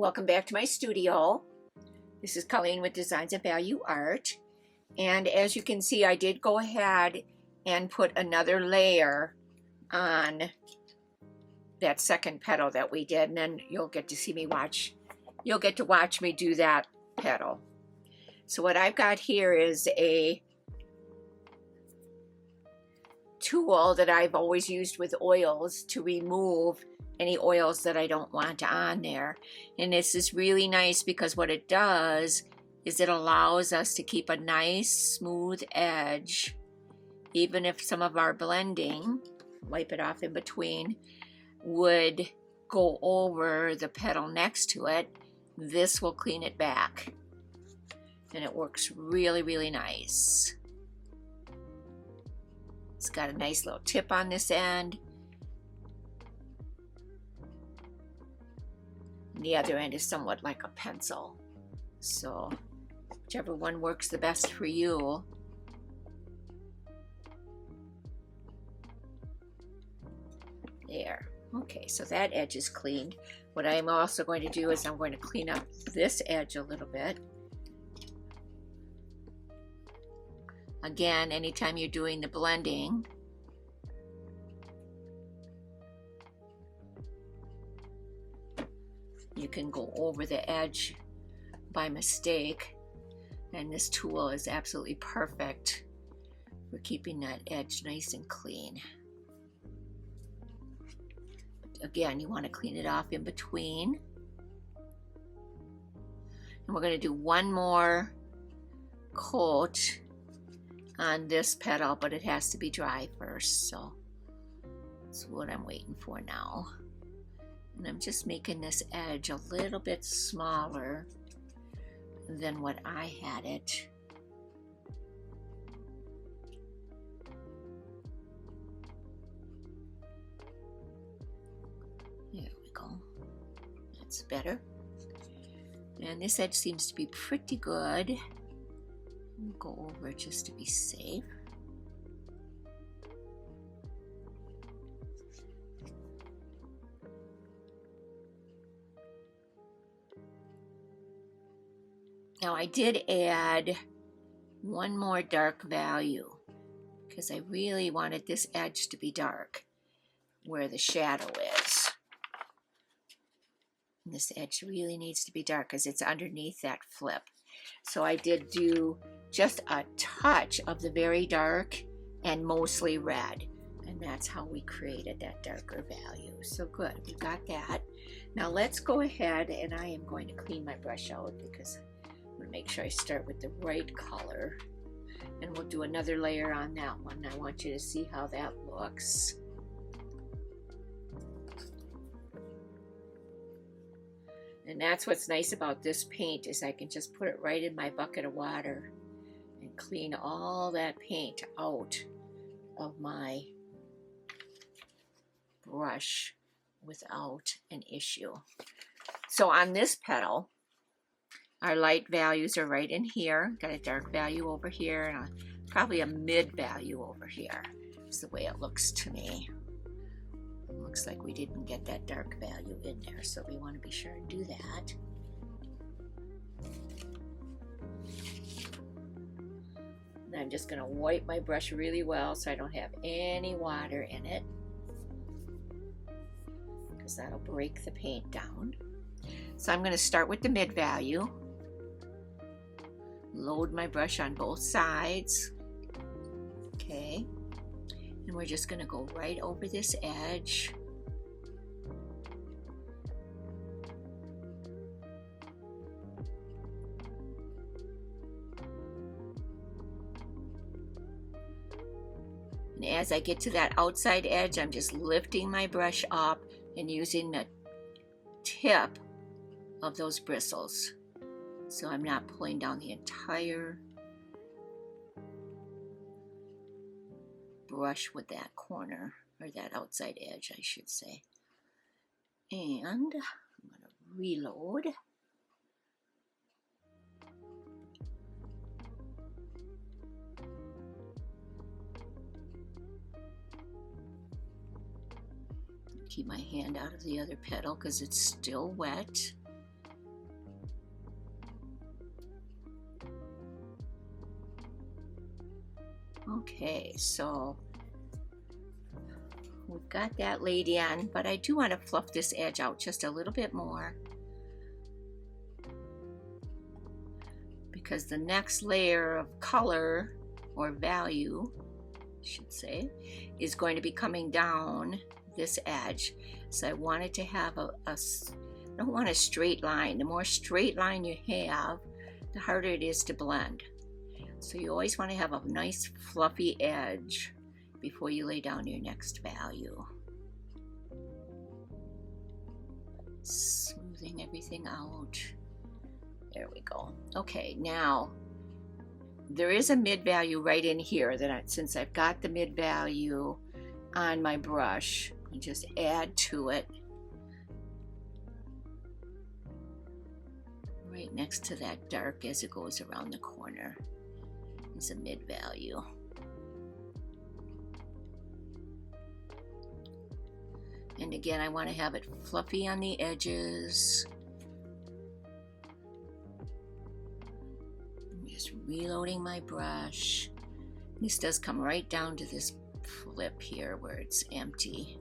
Welcome back to my studio. This is Colleen with Designs of Value Art. And as you can see, I did go ahead and put another layer on that second petal that we did. And then you'll get to see me watch me do that petal. So what I've got here is a tool that I've always used with oils to remove any oils that I don't want on there. And this is really nice because what it does is it allows us to keep a nice smooth edge, even if some of our blending, wipe it off in between, would go over the petal next to it. This will clean it back. And it works really, really nice. It's got a nice little tip on this end. And the other end is somewhat like a pencil. So whichever one works the best for you. There. Okay, so that edge is cleaned. What I'm also going to do is I'm going to clean up this edge a little bit. Again, anytime you're doing the blending, you can go over the edge by mistake, and this tool is absolutely perfect for keeping that edge nice and clean. Again, you want to clean it off in between. And we're going to do one more coat on this petal, but it has to be dry first, so that's what I'm waiting for now. And I'm just making this edge a little bit smaller than what I had it. There we go. That's better. And this edge seems to be pretty good. We'll go over just to be safe. Now I did add one more dark value because I really wanted this edge to be dark where the shadow is. And this edge really needs to be dark because it's underneath that flip. So I did do just a touch of the very dark and mostly red. And that's how we created that darker value. So good, we got that. Now let's go ahead and I am going to clean my brush out because I'm going to make sure I start with the right color. And we'll do another layer on that one. I want you to see how that looks. And that's what's nice about this paint is I can just put it right in my bucket of water and clean all that paint out of my brush without an issue. So on this petal, our light values are right in here. Got a dark value over here and probably a mid value over here. Is the way it looks to me. Looks like we didn't get that dark value in there, so we want to be sure and do that. And I'm just going to wipe my brush really well so I don't have any water in it, because that'll break the paint down. So I'm going to start with the mid value. Load my brush on both sides. Okay. And we're just going to go right over this edge. And as I get to that outside edge, I'm just lifting my brush up and using the tip of those bristles. So I'm not pulling down the entire brush with that corner, or that outside edge, I should say. And I'm going to reload. Keep my hand out of the other petal because it's still wet. Okay, so we've got that laid in, but I do want to fluff this edge out just a little bit more, because the next layer of color, or value, I should say, is going to be coming down this edge. So I want it to have I don't want a straight line. The more straight line you have, the harder it is to blend. So you always want to have a nice fluffy edge before you lay down your next value. Smoothing everything out. There we go. Okay, now there is a mid value right in here that since I've got the mid value on my brush, I just add to it right next to that dark as it goes around the corner. Is a mid value. And again, I want to have it fluffy on the edges. I'm just reloading my brush. This does come right down to this flip here where it's empty.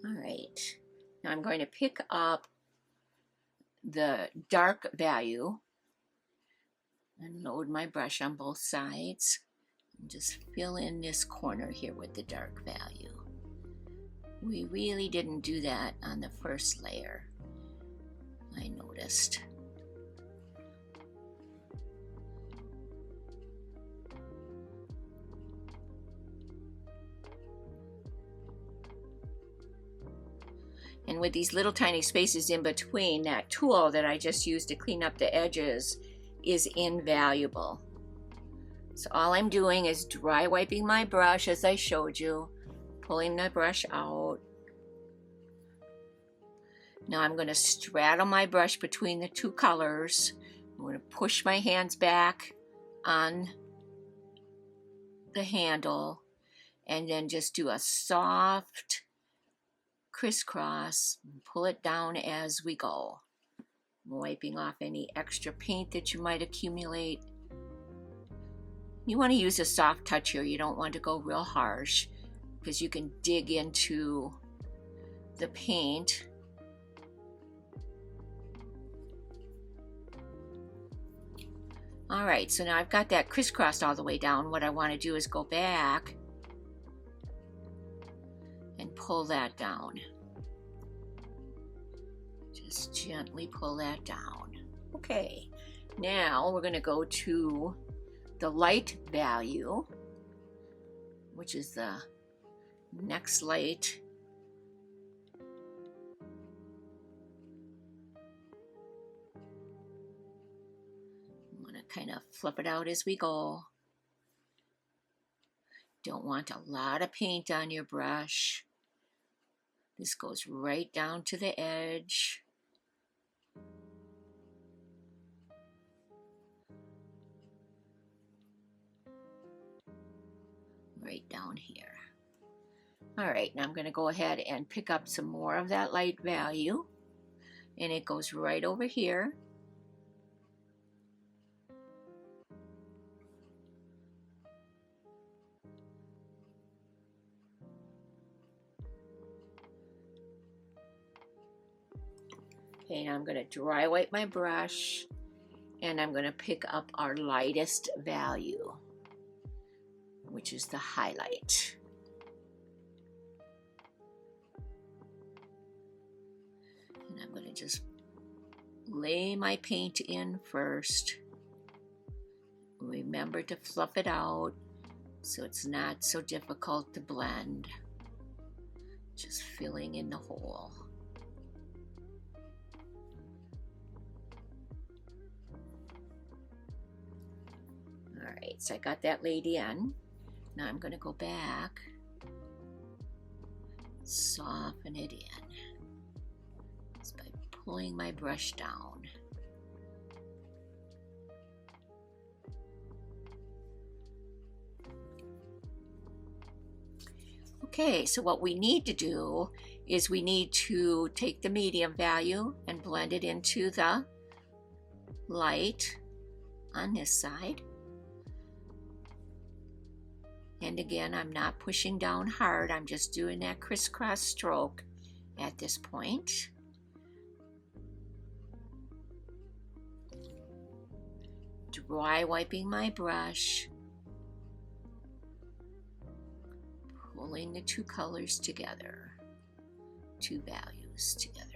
All right, now I'm going to pick up the dark value and load my brush on both sides and just fill in this corner here with the dark value. We really didn't do that on the first layer, I noticed. And with these little tiny spaces in between, that tool that I just used to clean up the edges is invaluable. So all I'm doing is dry wiping my brush as I showed you, pulling the brush out. Now I'm going to straddle my brush between the two colors. I'm going to push my hands back on the handle and then just do a soft crisscross, pull it down as we go. I'm wiping off any extra paint that you might accumulate. You want to use a soft touch here. You don't want to go real harsh because you can dig into the paint. All right, so now I've got that crisscrossed all the way down. What I want to do is go back and pull that down. Just gently pull that down. Okay, now we're going to go to the light value, which is the next light. I'm going to kind of fluff it out as we go. Don't want a lot of paint on your brush. This goes right down to the edge. Right down here. All right, now I'm going to go ahead and pick up some more of that light value, and it goes right over here. Okay, now I'm going to dry wipe my brush, and I'm going to pick up our lightest value, which is the highlight. And I'm going to just lay my paint in first. Remember to fluff it out so it's not so difficult to blend. Just filling in the hole. All right, so I got that laid in. Now I'm going to go back, soften it in just by pulling my brush down. Okay, so what we need to do is we need to take the medium value and blend it into the light on this side. And again, I'm not pushing down hard, I'm just doing that crisscross stroke at this point. Dry wiping my brush, pulling the two colors together, two values together.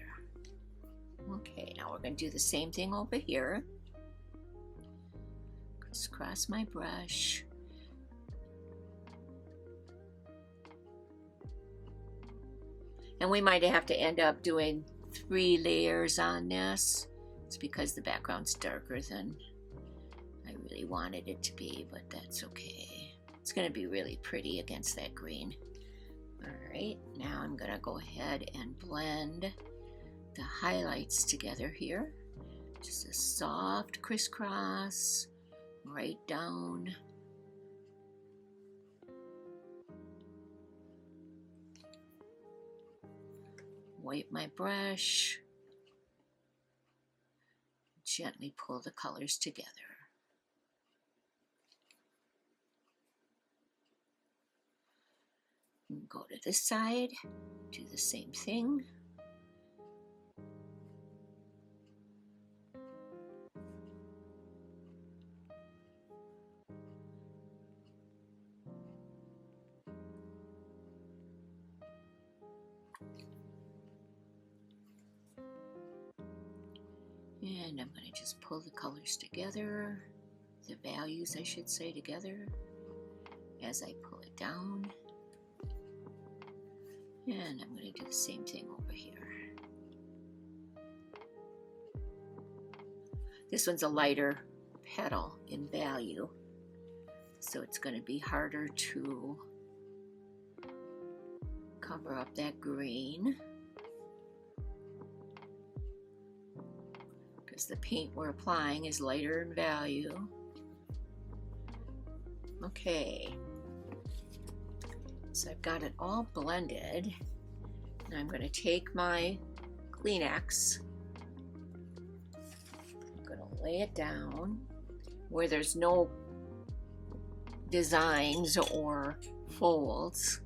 Okay, now we're going to do the same thing over here. Crisscross my brush. And we might have to end up doing 3 layers on this. It's because the background's darker than I really wanted it to be, but that's okay. It's going to be really pretty against that green. All right, now I'm going to go ahead and blend the highlights together here. Just a soft crisscross right down. Wipe my brush, gently pull the colors together. And go to this side, do the same thing. And I'm going to just pull the colors together, the values I should say together, as I pull it down. And I'm going to do the same thing over here. This one's a lighter petal in value, so it's going to be harder to cover up that green. Because the paint we're applying is lighter in value. Okay, so I've got it all blended. Now I'm going to take my Kleenex. I'm going to lay it down where there's no designs or folds.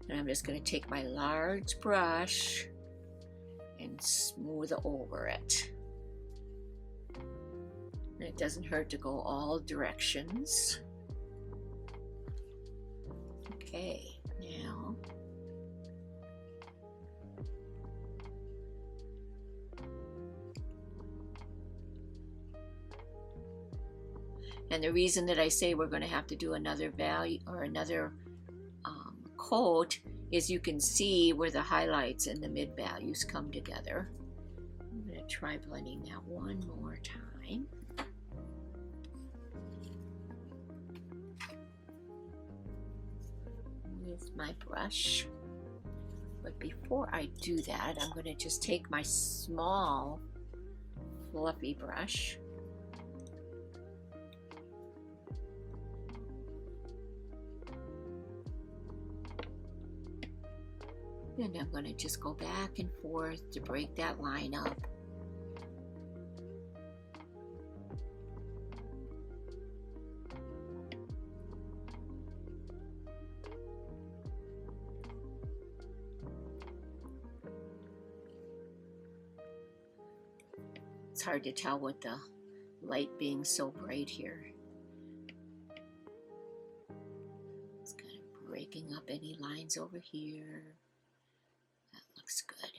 And I'm just going to take my large brush and smooth over it. And it doesn't hurt to go all directions. Okay, now and the reason that I say we're going to have to do another value or another coat is you can see where the highlights and the mid values come together. I'm going to try blending that one more time. With my brush. But before I do that, I'm going to just take my small fluffy brush and I'm going to just go back and forth to break that line up. It's hard to tell with the light being so bright here. It's kind of breaking up any lines over here. That looks good.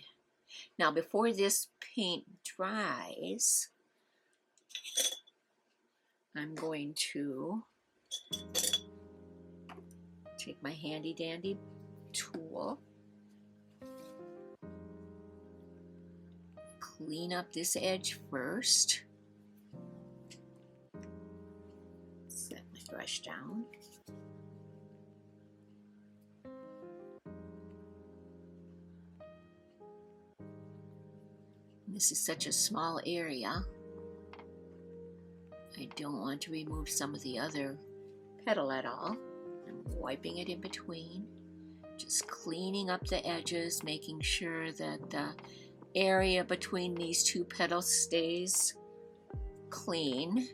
Now before this paint dries, I'm going to take my handy dandy tool, clean up this edge first, set my brush down, this is such a small area, I don't want to remove some of the other petal at all. I'm wiping it in between, Just cleaning up the edges, making sure that the area between these two petals stays clean.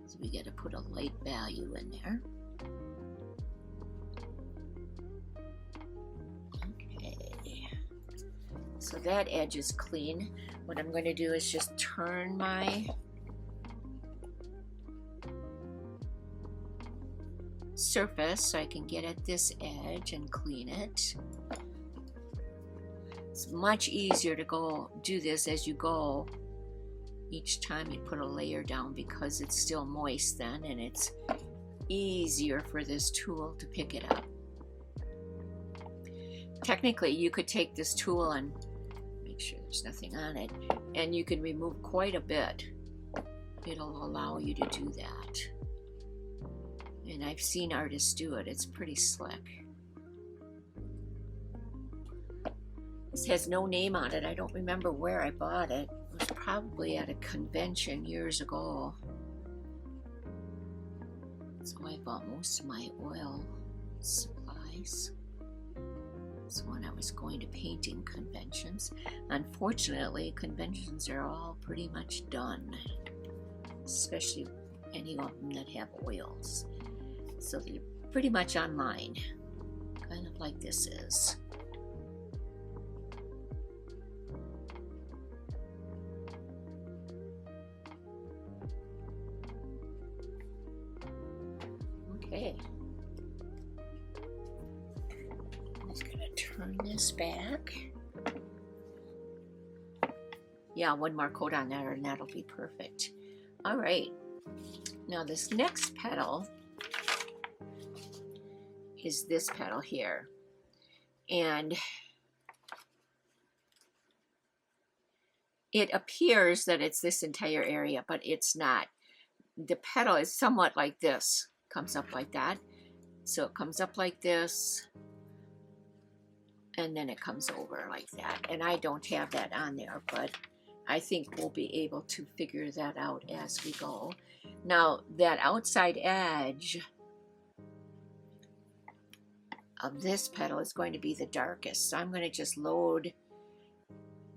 So we got to put a light value in there. So that edge is clean. What I'm going to do is just turn my surface so I can get at this edge and clean it. It's much easier to go do this as you go. Each time you put a layer down because it's still moist then, and it's easier for this tool to pick it up. Technically, you could take this tool and make sure there's nothing on it, and you can remove quite a bit. It'll allow you to do that. And I've seen artists do it. It's pretty slick. This has no name on it. I don't remember where I bought it. It was probably at a convention years ago. So I bought most of my oil supplies. So when I was going to painting conventions, unfortunately, conventions are all pretty much done, especially any of them that have oils. So they're pretty much online, kind of like this is. Okay. Turn this back. Yeah, one more coat on there and that'll be perfect. All right, now this next petal is this petal here, and it appears that it's this entire area, but it's not. The petal is somewhat like this, comes up like that. So it comes up like this, and then it comes over like that. And I don't have that on there, but I think we'll be able to figure that out as we go. Now, that outside edge of this petal is going to be the darkest. So I'm going to just load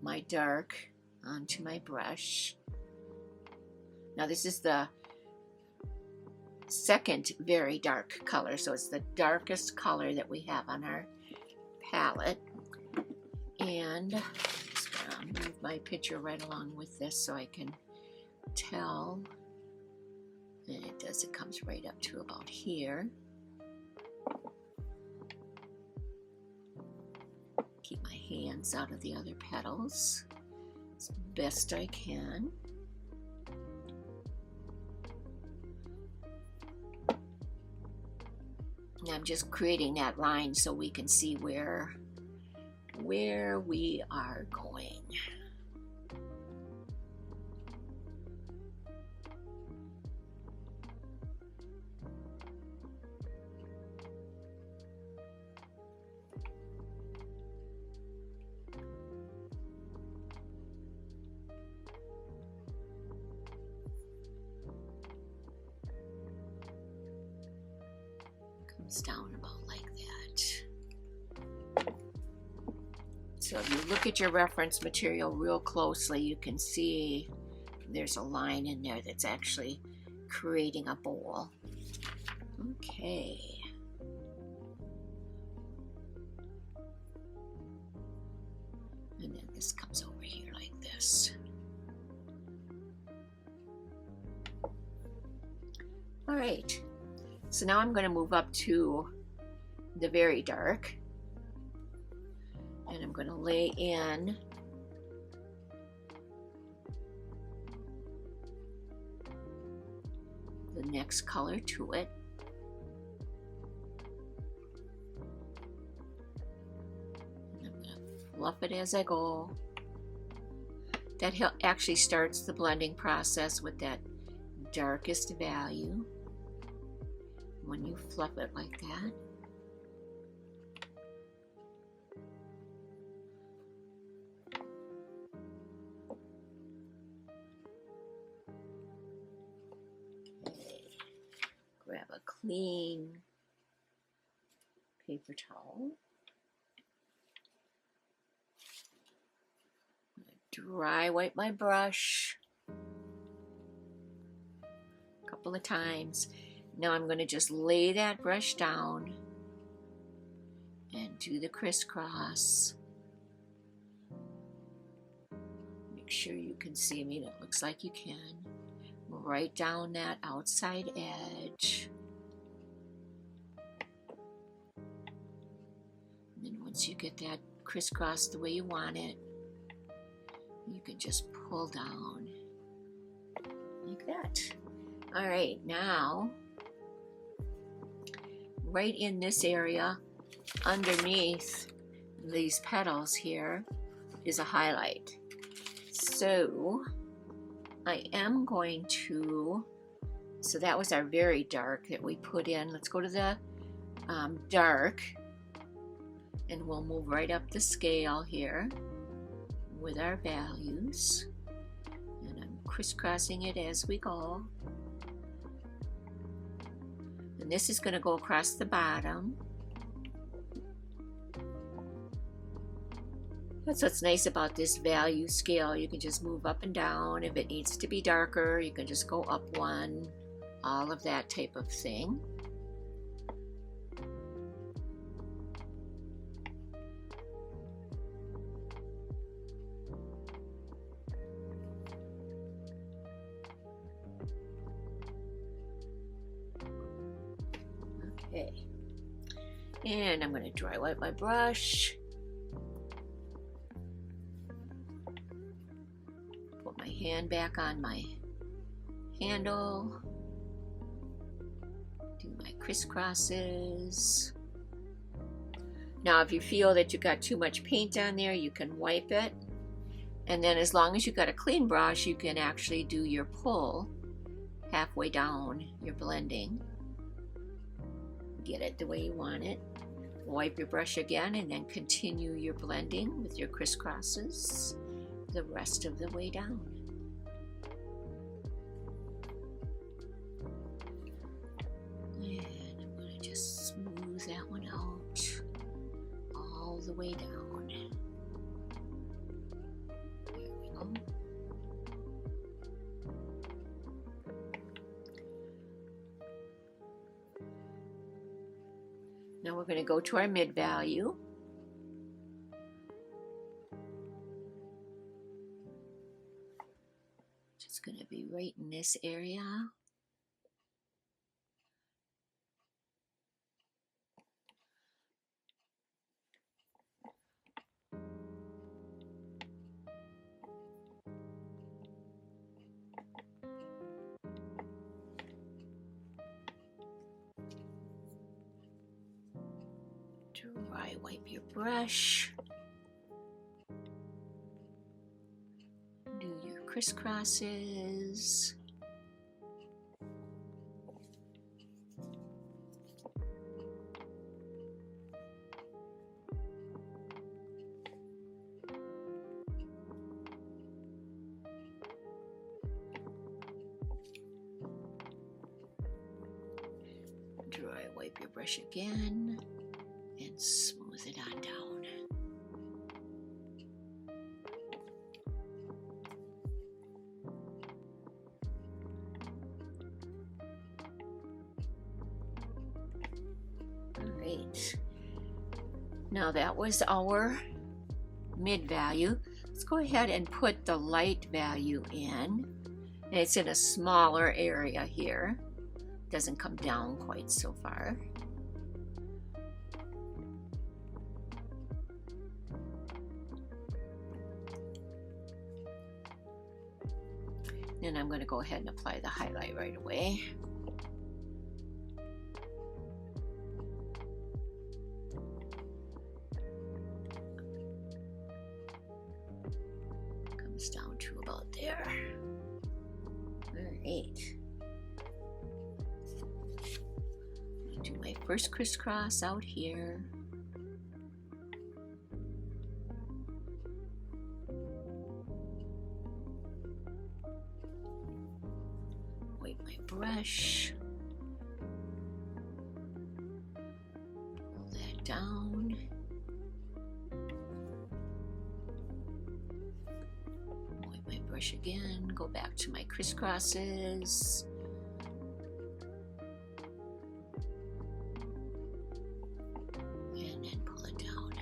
my dark onto my brush. Now, this is the second very dark color, so it's the darkest color that we have on our palette. And I'm just gonna move my picture right along with this so I can tell. And it does, it comes right up to about here. Keep my hands out of the other petals as best I can. And I'm just creating that line so we can see where we are going. Down about like that. So if you look at your reference material real closely, you can see there's a line in there that's actually creating a bowl. Okay. And then this comes over here like this. All right. So now I'm going to move up to the very dark, and I'm going to lay in the next color to it. And I'm going to fluff it as I go. That actually starts the blending process with that darkest value. When you fluff it like that, grab a clean paper towel. Dry wipe my brush a couple of times. Now I'm going to just lay that brush down and do the crisscross. Make sure you can see me. It looks like you can. Right down that outside edge. And then once you get that crisscross the way you want it, you can just pull down like that. All right, now right in this area underneath these petals here is a highlight. So I am going to, so that was our very dark that we put in. Let's go to the dark, and we'll move right up the scale here with our values. And I'm crisscrossing it as we go. And this is going to go across the bottom. That's what's nice about this value scale. You can just move up and down. If it needs to be darker, you can just go up one, all of that type of thing. Okay, and I'm going to dry wipe my brush. Put my hand back on my handle. Do my crisscrosses. Now if you feel that you got too much paint on there, you can wipe it. And then as long as you got a clean brush, you can actually do your pull halfway down your blending. Get it the way you want it. Wipe your brush again and then continue your blending with your crisscrosses the rest of the way down. And I'm going to just smooth that one out all the way down. There we go. Now we're going to go to our mid value. Just going to be right in this area. Dry wipe your brush. Do your crisscrosses. Dry wipe your brush again. And smooth it on down. All right. Now that was our mid value. Let's go ahead and put the light value in. And it's in a smaller area here. Doesn't come down quite so far. Then I'm going to go ahead and apply the highlight right away. Comes down to about there. All right. I'll do my first crisscross out here. Brush, down. Wipe my brush again, go back to my crisscrosses. And then pull it down.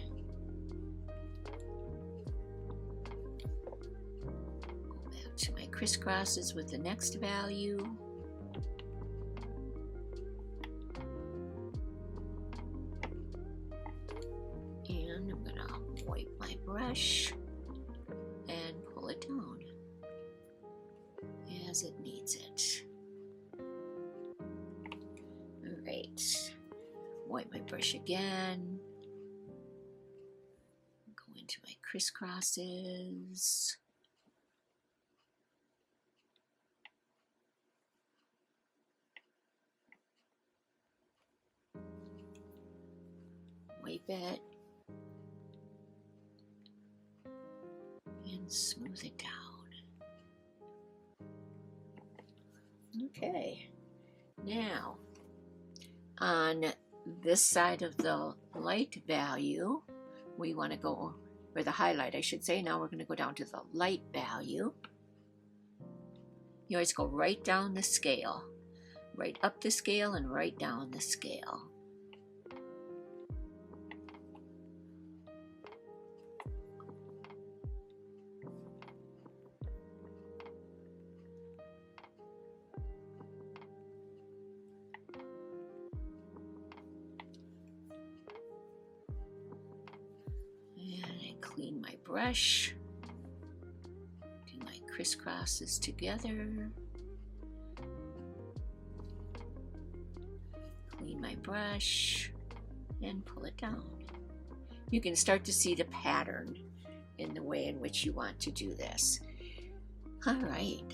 Go back to my crisscrosses with the next value. And I'm going to wipe my brush and pull it down as it needs it. All right, wipe my brush again, go into my crisscrosses. Wipe it. And smooth it down. Okay, now on this side of the light value, we want to go, or the highlight I should say, now we're going to go down to the light value. You always go right down the scale, right up the scale and right down the scale. Clean my brush, do my crisscrosses together, clean my brush, and pull it down. You can start to see the pattern in the way in which you want to do this. All right,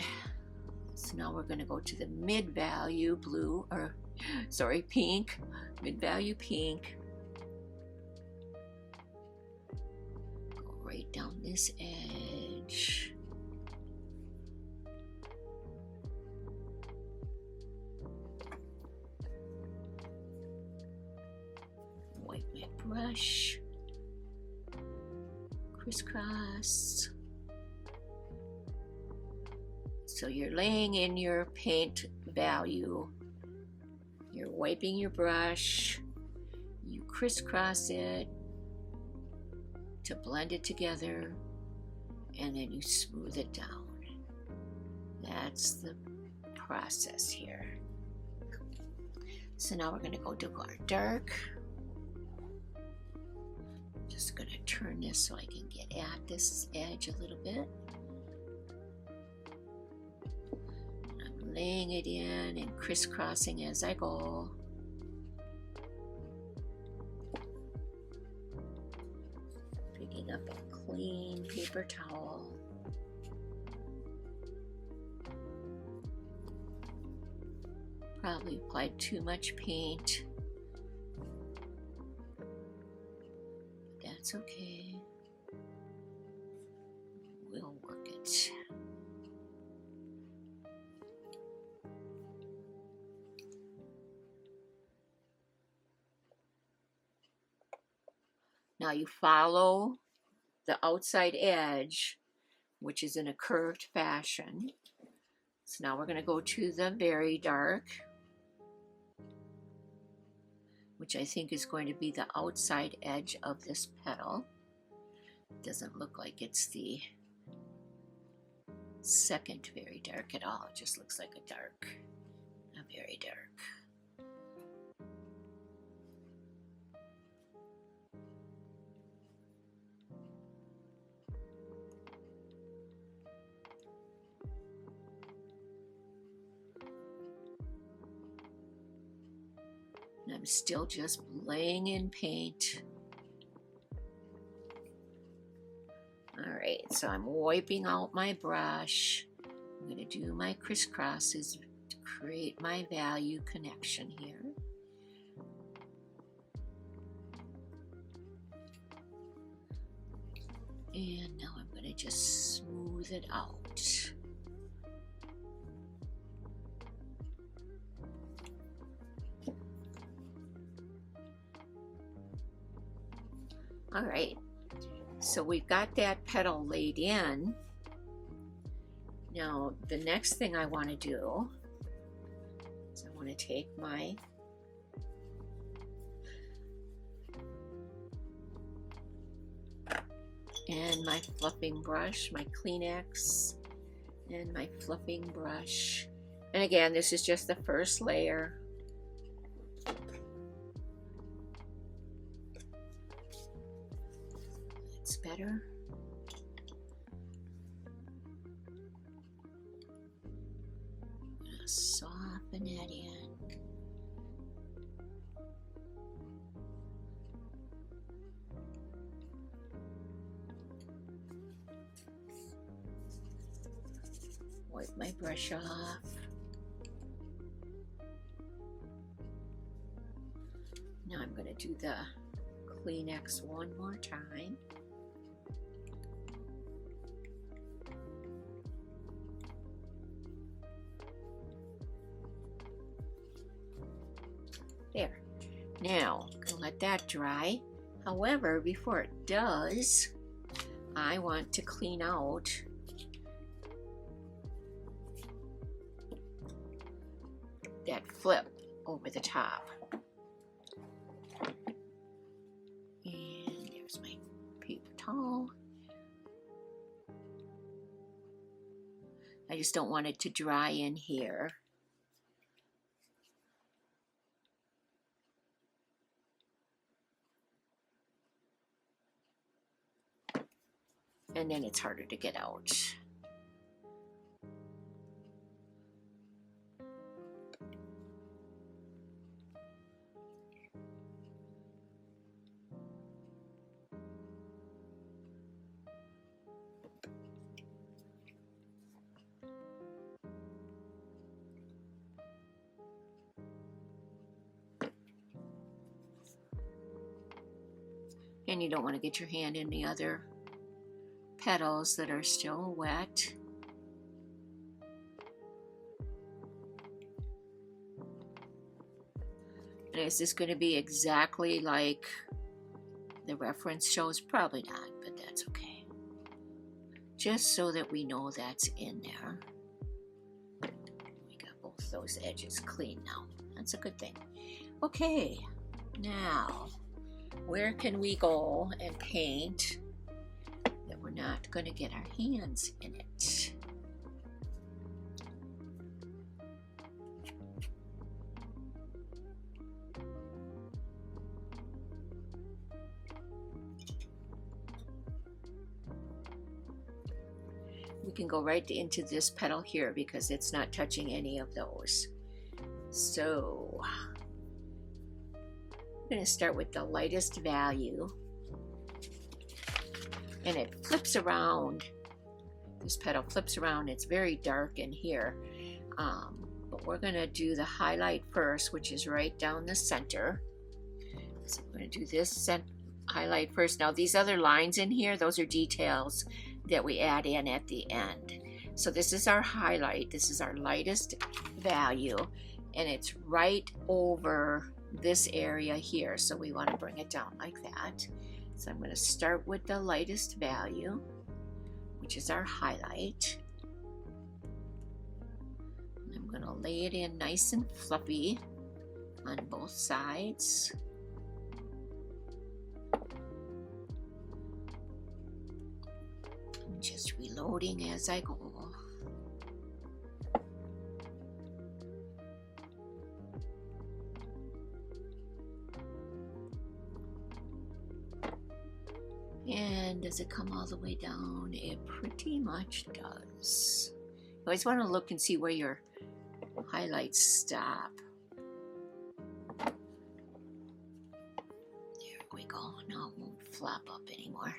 so now we're going to go to the mid-value blue, or sorry, pink, mid-value pink. Right down this edge. Wipe my brush. Crisscross. So you're laying in your paint value. You're wiping your brush. You crisscross it to blend it together, and then you smooth it down. That's the process here. So now we're going to go to our dark. Just going to turn this so I can get at this edge a little bit. I'm laying it in and crisscrossing as I go. Up a clean paper towel. Probably applied too much paint. That's okay. We'll work it. Now you follow the outside edge, which is in a curved fashion. So now we're going to go to the very dark, which I think is going to be the outside edge of this petal. It doesn't look like it's the second very dark at all. It just looks like a very dark. And I'm still just laying in paint. All right, so I'm wiping out my brush. I'm going to do my crisscrosses to create my value connection here. And now I'm going to just smooth it out. All right, so we've got that petal laid in. Now, the next thing I want to do is I want to take my fluffing brush, my Kleenex, and my fluffing brush. And again, this is just the first layer. It's better. Soften that in. Wipe my brush off. Now I'm going to do the Kleenex one more time. There. Now, I'm going to let that dry. However, before it does, I want to clean out that flip over the top. And there's my paper towel. I just don't want it to dry in here. And then it's harder to get out. And you don't want to get your hand in the other petals that are still wet. And is this going to be exactly like the reference shows? Probably not, but that's okay. Just so that we know that's in there. We got both those edges clean now. That's a good thing. Okay, now where can we go and paint that we're not going to get our hands in it? We can go right into this petal here because it's not touching any of those. So I'm going to start with the lightest value, and it flips around. This petal flips around. It's very dark in here, but we're going to do the highlight first, which is right down the center. So we're going to do this highlight first. Now these other lines in here, those are details that we add in at the end. So this is our highlight. This is our lightest value, and it's right over this area here, so we want to bring it down like that. So I'm going to start with the lightest value, which is our highlight. And I'm going to lay it in nice and fluffy on both sides. I'm just reloading as I go. And does it come all the way down? It pretty much does. You always want to look and see where your highlights stop. There we go. Now it won't flop up anymore.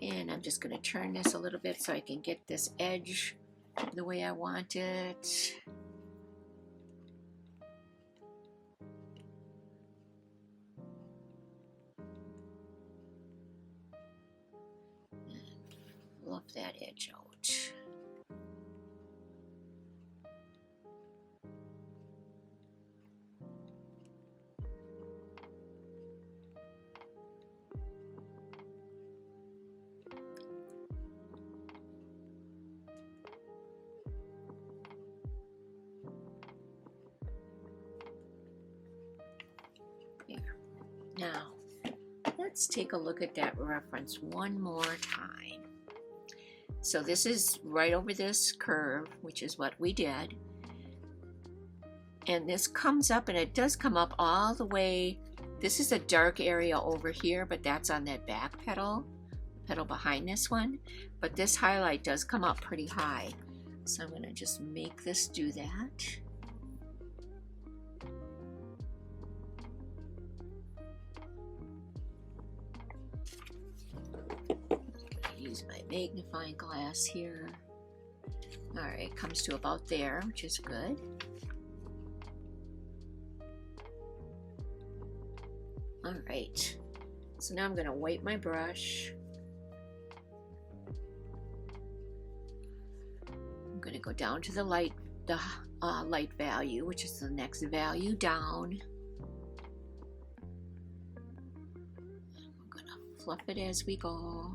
And I'm just going to turn this a little bit so I can get this edge the way I want it. And fluff fluff that edge out. Now, let's take a look at that reference one more time. So this is right over this curve, which is what we did. And this comes up, and it does come up all the way. This is a dark area over here, but that's on that back petal behind this one. But this highlight does come up pretty high. So I'm going to just make this do that. Use my magnifying glass here. All right, comes to about there, which is good. All right, so now I'm going to wipe my brush. I'm going to go down to the light value, which is the next value down. I'm going to fluff it as we go.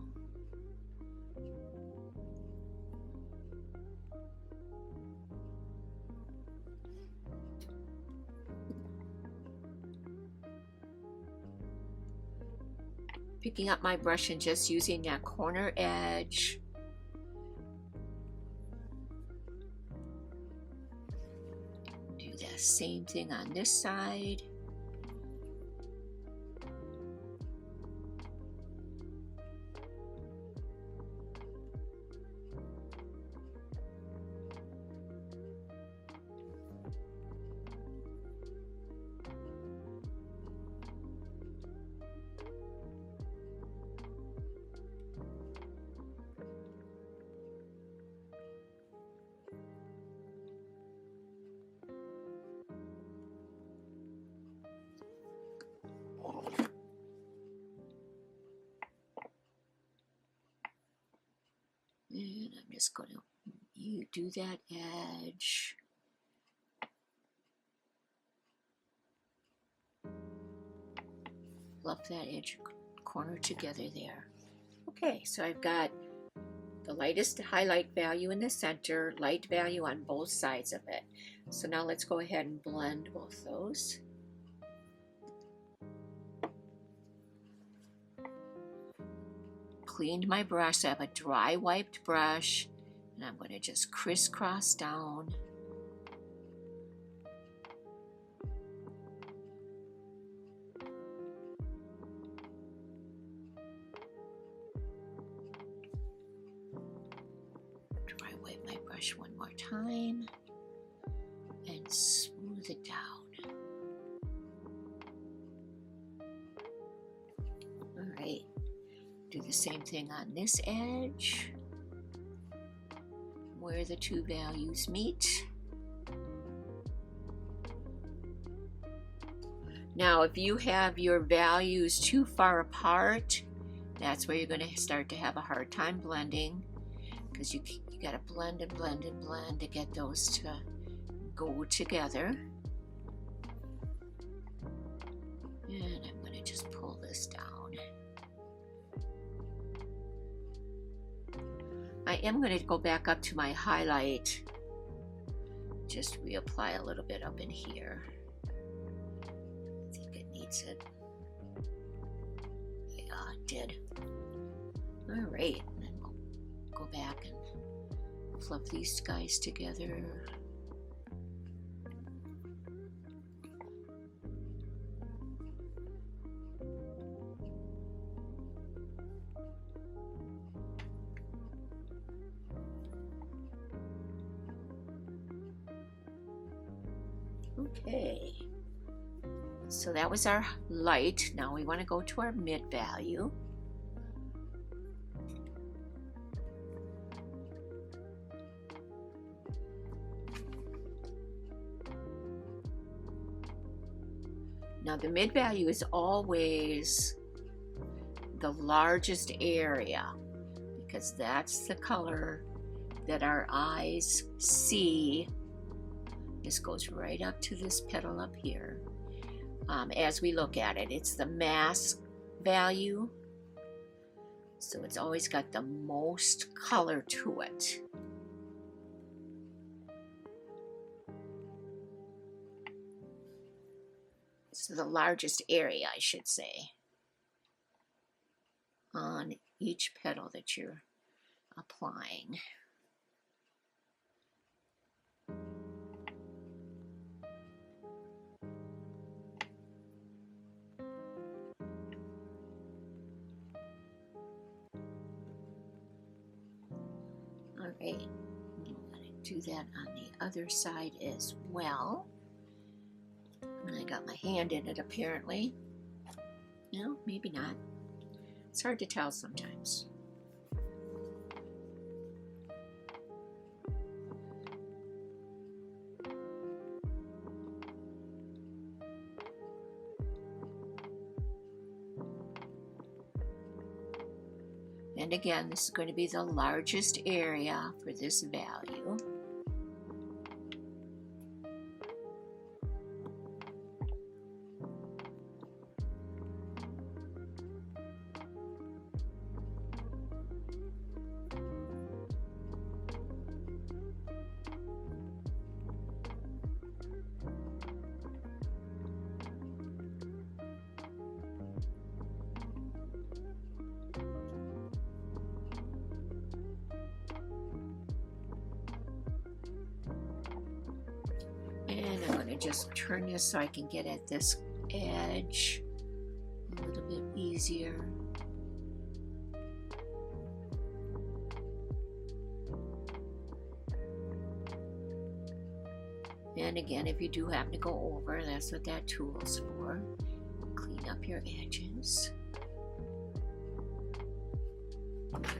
Picking up my brush and just using that corner edge. Do the same thing on this side. And I'm just going to do that edge. Fluff that edge corner together there. Okay, so I've got the lightest highlight value in the center, light value on both sides of it. So now let's go ahead and blend both those. Cleaned my brush. I have a dry wiped brush, and I'm going to just crisscross down. Dry wipe my brush one more time and smooth it down. All right. Do the same thing on this edge where the two values meet. Now, if you have your values too far apart, that's where you're going to start to have a hard time blending, because you got to blend and blend and blend to get those to go together. And I'm going to just pull this down. I am going to go back up to my highlight, just reapply a little bit up in here. I think it needs it. Yeah, it did. All right, and then we'll go back and fluff these guys together. Okay, so that was our light. Now we want to go to our mid value. Now the mid value is always the largest area, because that's the color that our eyes see. This goes right up to this petal up here. As we look at it, it's the mask value. So it's always got the most color to it. So the largest area, I should say, on each petal that you're applying. All right, I'm going to do that on the other side as well. And I got my hand in it apparently. No, maybe not. It's hard to tell sometimes. And again, this is going to be the largest area for this value. And I'm going to just turn this so I can get at this edge a little bit easier. And again, if you do happen to go over, that's what that tool's for. Clean up your edges. Okay.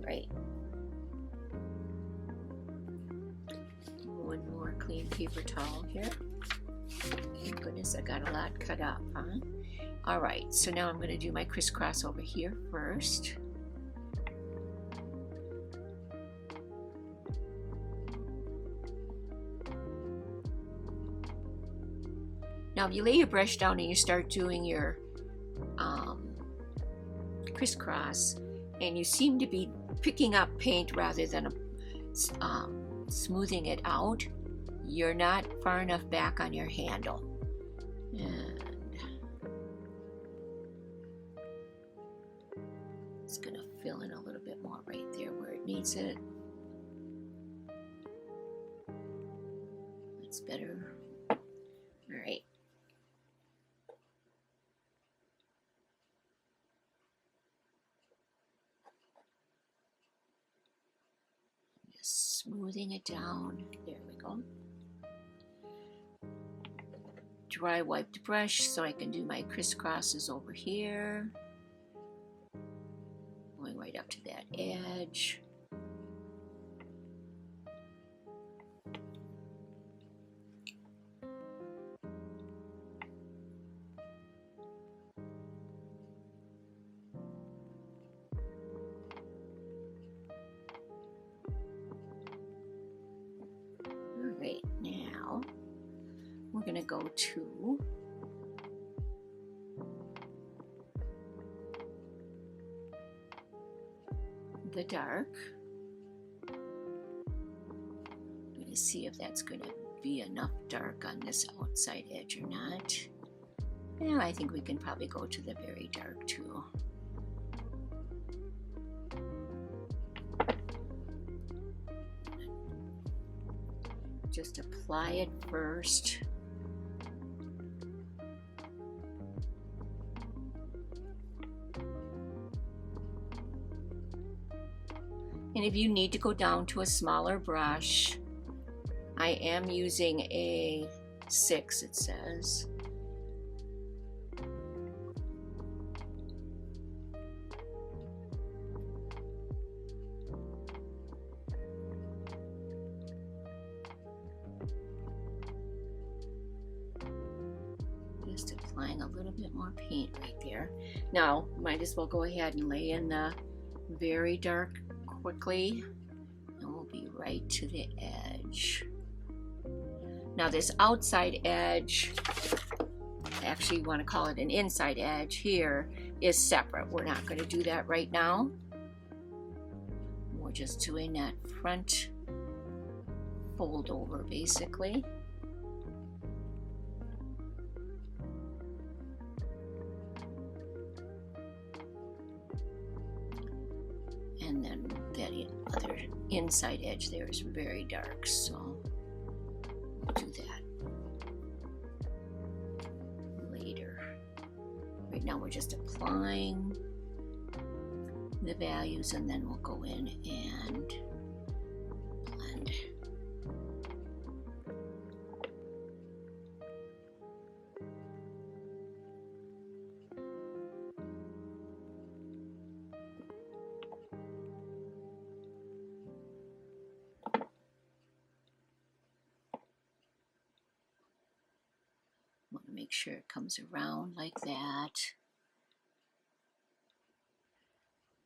Right. One more clean paper towel here. Thank goodness I got a lot cut up, huh? All right, so now I'm going to do my crisscross over here first. Now, if you lay your brush down and you start doing your crisscross, and you seem to be picking up paint rather than smoothing it out, you're not far enough back on your handle. And it's going to fill in a little bit more right there where it needs it. That's better. All right. Smoothing it down. There we go. Dry wipe the brush so I can do my crisscrosses over here. Going right up to that edge. Now we're going to go to the dark. I'm going to see if that's going to be enough dark on this outside edge or not. Yeah, I think we can probably go to the very dark too. Just apply it first. And if you need to go down to a smaller brush, I am using a 6, it says. applying a little bit more paint right there. Now, might as well go ahead and lay in the very dark quickly, and we'll be right to the edge. Now this outside edge, actually you want to call it an inside edge here, is separate. We're not going to do that right now. We're just doing that front fold over basically. And then that other inside edge there is very dark, so we'll do that later. Right now we're just applying the values, and then we'll go in and blend. Want to make sure it comes around like that.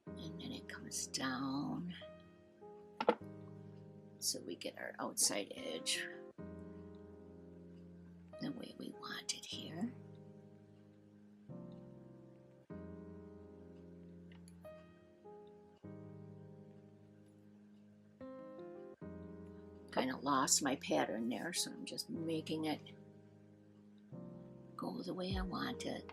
And then it comes down so we get our outside edge the way we want it here. Kind of lost my pattern there, so I'm just making it go the way I want it.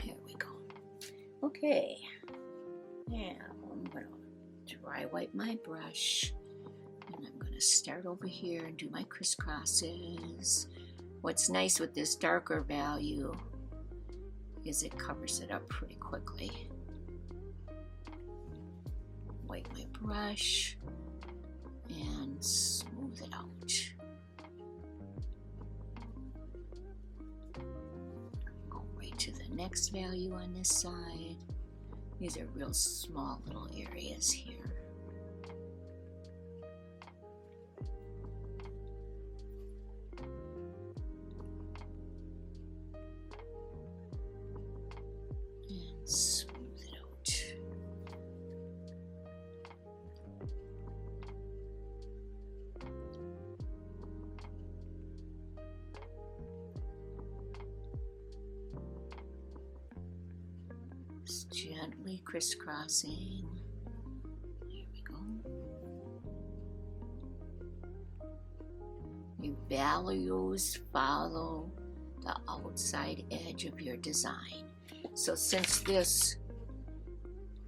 There we go. Okay, now I'm going to dry wipe my brush, and I'm going to start over here and do my crisscrosses. What's nice with this darker value is it covers it up pretty quickly. Wipe my brush and smooth it out. Go right to the next value on this side. These are real small little areas here. Smooth it out. Just gently crisscrossing. There we go. Your values follow the outside edge of your design. So since this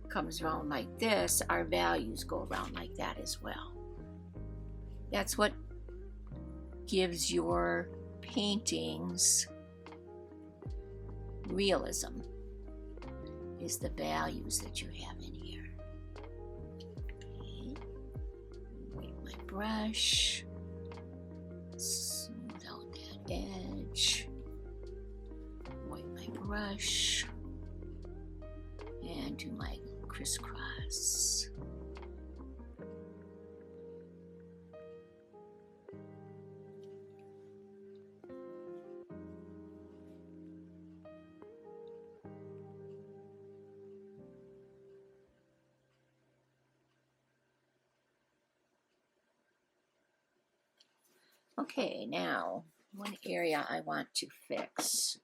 comes around like this, our values go around like that as well. That's what gives your paintings realism, is the values that you have in here. Okay. Wipe my brush, smooth out that edge, wipe my brush, and do my crisscross. Okay, now one area I want to fix.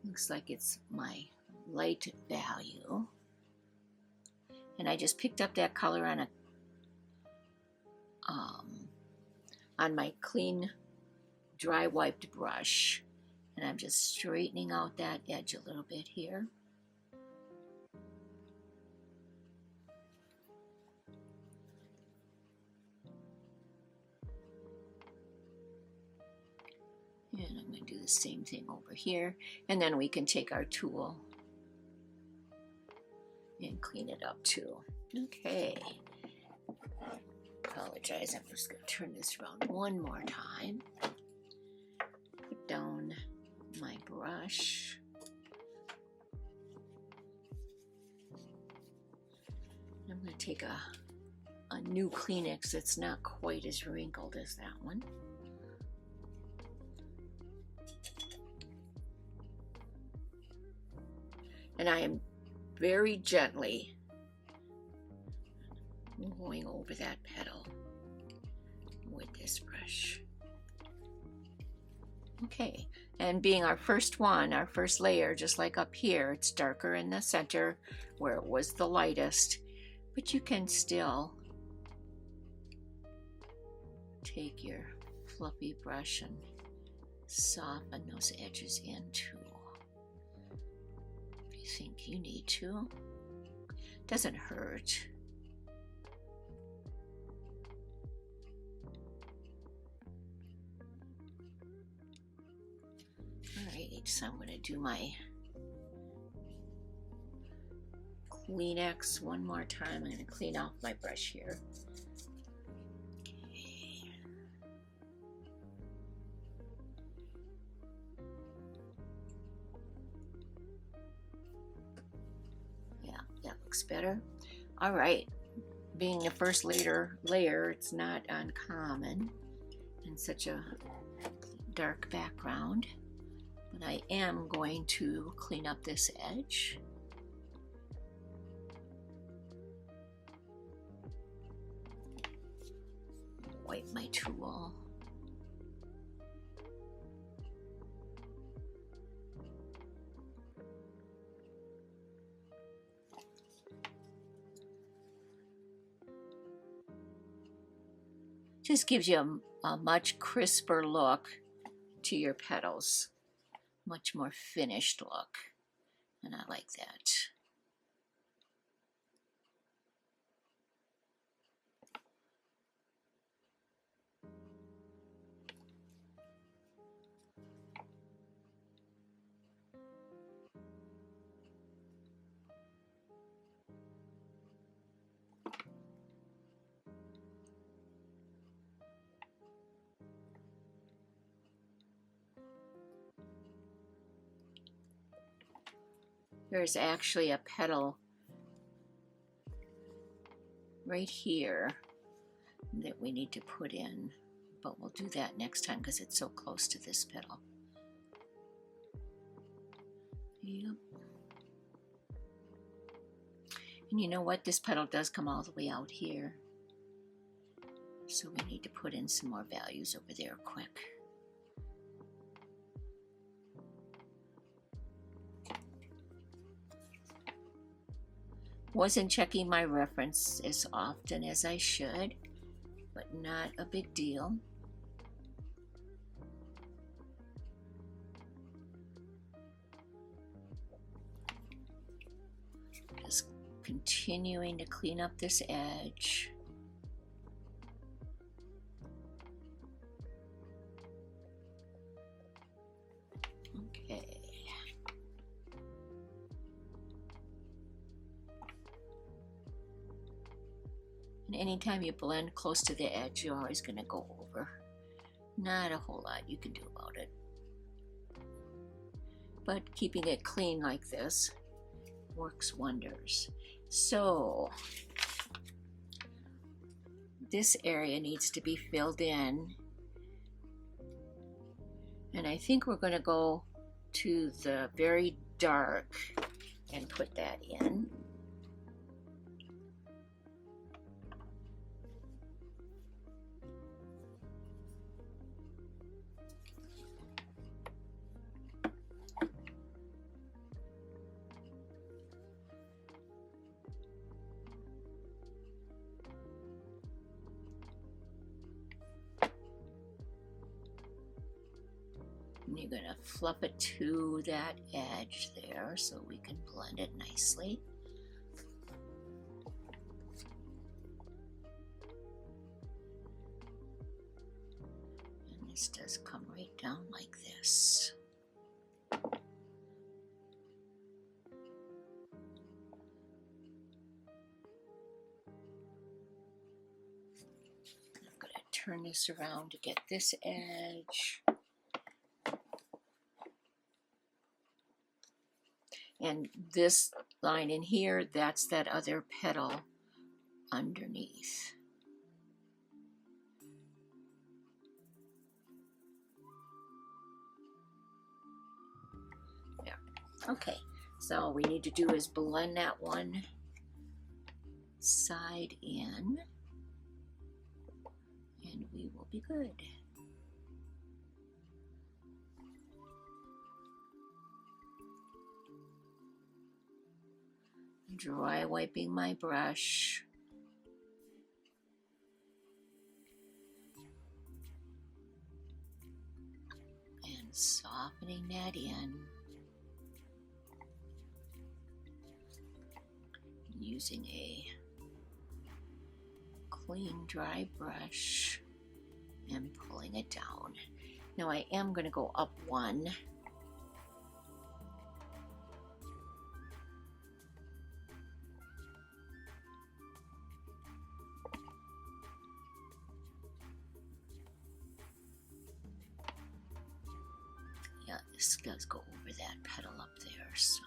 Looks like it's my light value, and I just picked up that color on a on my clean dry wiped brush, and I'm just straightening out that edge a little bit here. And I'm going to do the same thing over here, and then we can take our tool and clean it up too. Okay. Apologize, I'm just going to turn this around one more time. Put down my brush. I'm going to take a new Kleenex that's not quite as wrinkled as that one. And I am very gently going over that petal with this brush. Okay, and being our first one, our first layer, just like up here, it's darker in the center where it was the lightest, but you can still take your fluffy brush and soften those edges in too, if you think you need to. Doesn't hurt. Alright, so I'm going to do my Kleenex one more time. I'm going to clean off my brush here. Okay. Yeah, that looks better. Alright, being the first layer, it's not uncommon in such a dark background. But I am going to clean up this edge. Wipe my tool. Just gives you a much crisper look to your petals. Much more finished look, and I like that. There's actually a petal right here that we need to put in, but we'll do that next time because it's so close to this petal. Yep. And you know what? This petal does come all the way out here. So we need to put in some more values over there quick. Wasn't checking my reference as often as I should, but not a big deal. Just continuing to clean up this edge. Okay. And anytime you blend close to the edge, you're always going to go over. Not a whole lot you can do about it. But keeping it clean like this works wonders. So this area needs to be filled in. And I think we're going to go to the very dark and put that in. And you're going to fluff it to that edge there so we can blend it nicely. And this does come right down like this. I'm going to turn this around to get this edge. And this line in here, that's that other petal underneath. Yeah. Okay, so all we need to do is blend that one side in, and we will be good. Dry wiping my brush. And softening that in. Using a clean, dry brush and pulling it down. Now I am going to go up one. Yeah, this does go over that petal up there, so.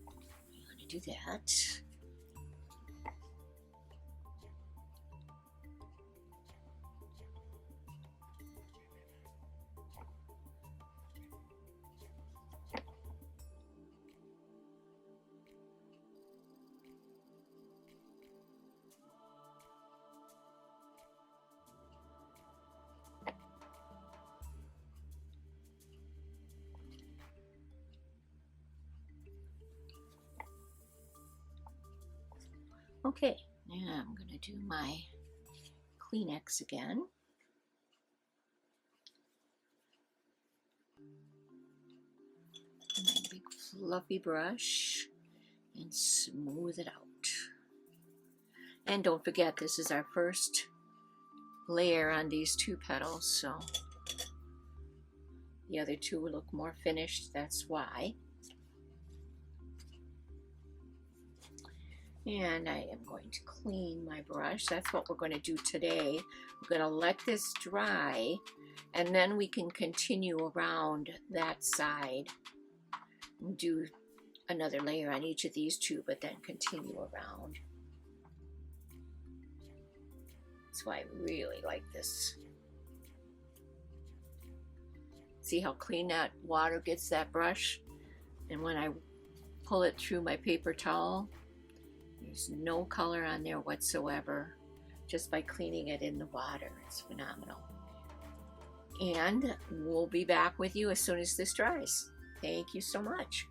I'm going to do that. Okay, now I'm going to do my Kleenex again. My big fluffy brush and smooth it out. And don't forget, this is our first layer on these two petals, so the other two will look more finished, that's why. And I am going to clean my brush. That's what we're going to do today. We're going to let this dry, and then we can continue around that side and do another layer on each of these two, but then continue around. That's why I really like this. See how clean that water gets that brush? And when I pull it through my paper towel, there's no color on there whatsoever, just by cleaning it in the water. It's phenomenal. And we'll be back with you as soon as this dries. Thank you so much.